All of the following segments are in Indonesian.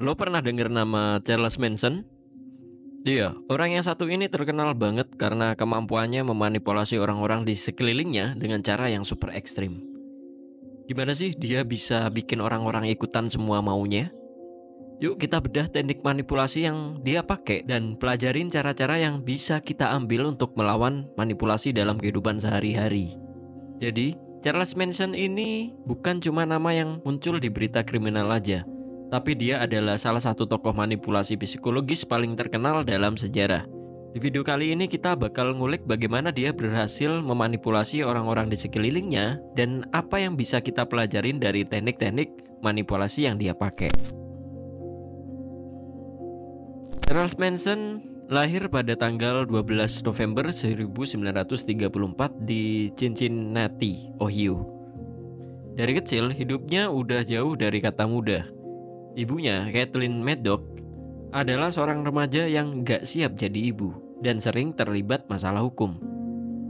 Lo pernah denger nama Charles Manson? Iya, orang yang satu ini terkenal banget karena kemampuannya memanipulasi orang-orang di sekelilingnya dengan cara yang super ekstrim. Gimana sih dia bisa bikin orang-orang ikutan semua maunya? Yuk kita bedah teknik manipulasi yang dia pakai dan pelajarin cara-cara yang bisa kita ambil untuk melawan manipulasi dalam kehidupan sehari-hari. Jadi, Charles Manson ini bukan cuma nama yang muncul di berita kriminal aja, tapi dia adalah salah satu tokoh manipulasi psikologis paling terkenal dalam sejarah. Di video kali ini kita bakal ngulik bagaimana dia berhasil memanipulasi orang-orang di sekelilingnya dan apa yang bisa kita pelajarin dari teknik-teknik manipulasi yang dia pakai. Charles Manson lahir pada tanggal 12 November 1934 di Cincinnati, Ohio. Dari kecil, hidupnya udah jauh dari kata muda. Ibunya, Kathleen Maddox, adalah seorang remaja yang gak siap jadi ibu dan sering terlibat masalah hukum.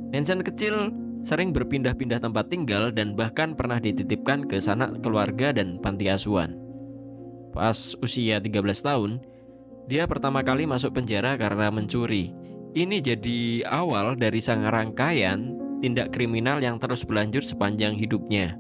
Manson kecil sering berpindah-pindah tempat tinggal dan bahkan pernah dititipkan ke sanak keluarga dan panti asuhan. Pas usia 13 tahun, dia pertama kali masuk penjara karena mencuri. Ini jadi awal dari sang rangkaian tindak kriminal yang terus berlanjut sepanjang hidupnya.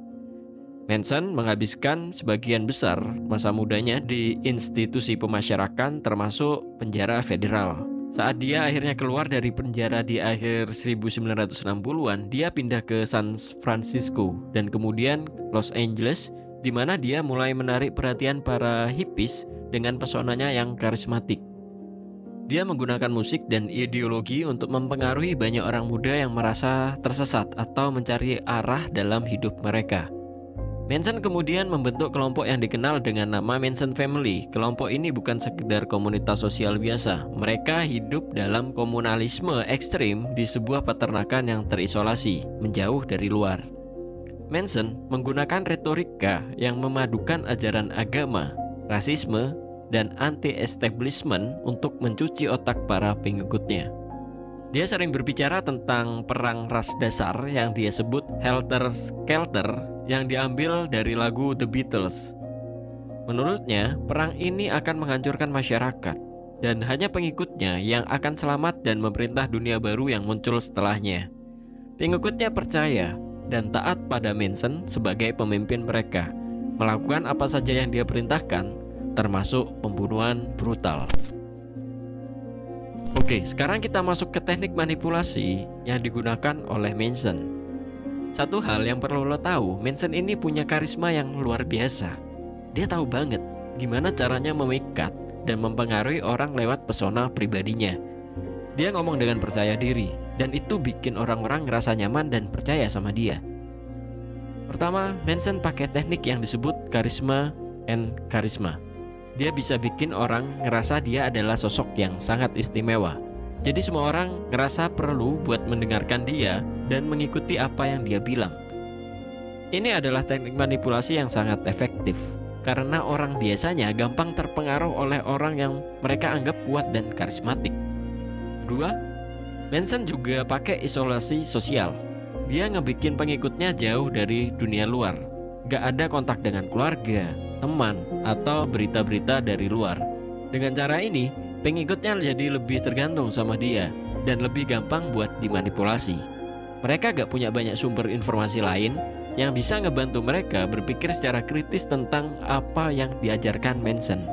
Manson menghabiskan sebagian besar masa mudanya di institusi pemasyarakatan termasuk penjara federal. Saat dia akhirnya keluar dari penjara di akhir 1960-an, dia pindah ke San Francisco dan kemudian Los Angeles, di mana dia mulai menarik perhatian para hippies dengan pesonanya yang karismatik. Dia menggunakan musik dan ideologi untuk mempengaruhi banyak orang muda yang merasa tersesat atau mencari arah dalam hidup mereka. Manson kemudian membentuk kelompok yang dikenal dengan nama Manson Family. Kelompok ini bukan sekedar komunitas sosial biasa. Mereka hidup dalam komunalisme ekstrim di sebuah peternakan yang terisolasi, menjauh dari luar. Manson menggunakan retorika yang memadukan ajaran agama, rasisme, dan anti-establishment untuk mencuci otak para pengikutnya. Dia sering berbicara tentang perang ras dasar yang dia sebut Helter Skelter yang diambil dari lagu The Beatles. Menurutnya, perang ini akan menghancurkan masyarakat dan hanya pengikutnya yang akan selamat dan memerintah dunia baru yang muncul setelahnya. Pengikutnya percaya dan taat pada Manson sebagai pemimpin mereka, melakukan apa saja yang dia perintahkan, termasuk pembunuhan brutal. Oke, sekarang kita masuk ke teknik manipulasi yang digunakan oleh Manson. Satu hal yang perlu lo tahu, Manson ini punya karisma yang luar biasa. Dia tahu banget gimana caranya memikat dan mempengaruhi orang lewat pesona pribadinya. Dia ngomong dengan percaya diri, dan itu bikin orang-orang ngerasa nyaman dan percaya sama dia. Pertama, Manson pakai teknik yang disebut karisma and karisma. Dia bisa bikin orang ngerasa dia adalah sosok yang sangat istimewa. Jadi semua orang ngerasa perlu buat mendengarkan dia dan mengikuti apa yang dia bilang. Ini adalah teknik manipulasi yang sangat efektif, karena orang biasanya gampang terpengaruh oleh orang yang mereka anggap kuat dan karismatik. Kedua, Manson juga pakai isolasi sosial. Dia ngebikin pengikutnya jauh dari dunia luar. Gak ada kontak dengan keluarga, teman, atau berita-berita dari luar. Dengan cara ini, pengikutnya jadi lebih tergantung sama dia dan lebih gampang buat dimanipulasi. Mereka gak punya banyak sumber informasi lain yang bisa ngebantu mereka berpikir secara kritis tentang apa yang diajarkan Manson.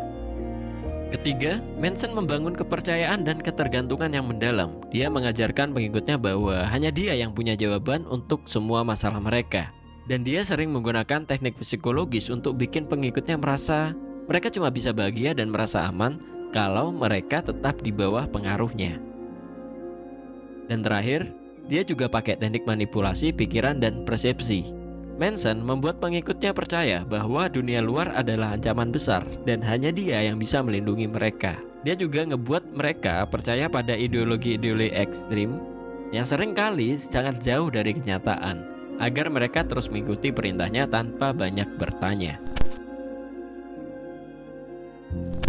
Ketiga, Manson membangun kepercayaan dan ketergantungan yang mendalam. Dia mengajarkan pengikutnya bahwa hanya dia yang punya jawaban untuk semua masalah mereka. Dan dia sering menggunakan teknik psikologis untuk bikin pengikutnya merasa mereka cuma bisa bahagia dan merasa aman kalau mereka tetap di bawah pengaruhnya. Dan terakhir, dia juga pakai teknik manipulasi pikiran dan persepsi. Manson membuat pengikutnya percaya bahwa dunia luar adalah ancaman besar dan hanya dia yang bisa melindungi mereka. Dia juga ngebuat mereka percaya pada ideologi-ideologi ekstrim yang seringkali sangat jauh dari kenyataan, agar mereka terus mengikuti perintahnya tanpa banyak bertanya.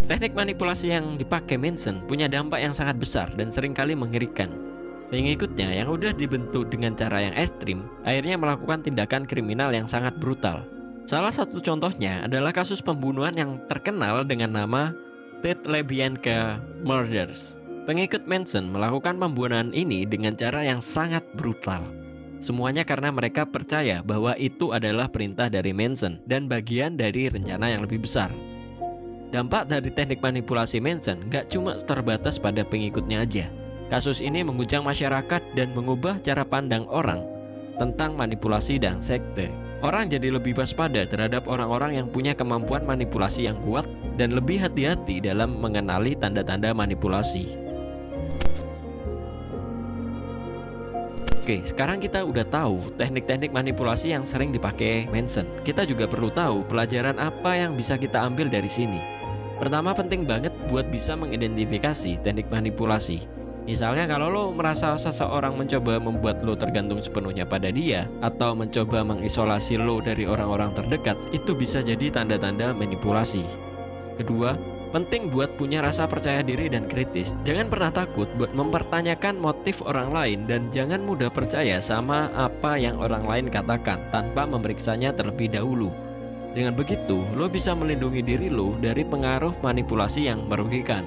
Teknik manipulasi yang dipakai Manson punya dampak yang sangat besar dan seringkali mengerikan. Pengikutnya yang udah dibentuk dengan cara yang ekstrim akhirnya melakukan tindakan kriminal yang sangat brutal. Salah satu contohnya adalah kasus pembunuhan yang terkenal dengan nama Ted LaBianca Murders. Pengikut Manson melakukan pembunuhan ini dengan cara yang sangat brutal. Semuanya karena mereka percaya bahwa itu adalah perintah dari Manson dan bagian dari rencana yang lebih besar. Dampak dari teknik manipulasi Manson gak cuma terbatas pada pengikutnya aja. Kasus ini mengguncang masyarakat dan mengubah cara pandang orang tentang manipulasi dan sekte. Orang jadi lebih waspada terhadap orang-orang yang punya kemampuan manipulasi yang kuat dan lebih hati-hati dalam mengenali tanda-tanda manipulasi. Oke, sekarang kita udah tahu teknik-teknik manipulasi yang sering dipakai Manson. Kita juga perlu tahu pelajaran apa yang bisa kita ambil dari sini. Pertama, penting banget buat bisa mengidentifikasi teknik manipulasi. Misalnya kalau lo merasa seseorang mencoba membuat lo tergantung sepenuhnya pada dia atau mencoba mengisolasi lo dari orang-orang terdekat, itu bisa jadi tanda-tanda manipulasi. Kedua, penting buat punya rasa percaya diri dan kritis. Jangan pernah takut buat mempertanyakan motif orang lain dan jangan mudah percaya sama apa yang orang lain katakan tanpa memeriksanya terlebih dahulu. Dengan begitu, lo bisa melindungi diri lo dari pengaruh manipulasi yang merugikan.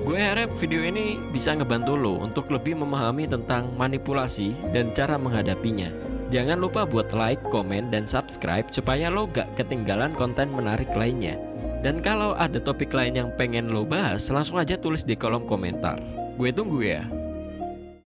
Gue harap video ini bisa ngebantu lo untuk lebih memahami tentang manipulasi dan cara menghadapinya. Jangan lupa buat like, komen, dan subscribe supaya lo gak ketinggalan konten menarik lainnya. Dan kalau ada topik lain yang pengen lo bahas, langsung aja tulis di kolom komentar. Gue tunggu ya.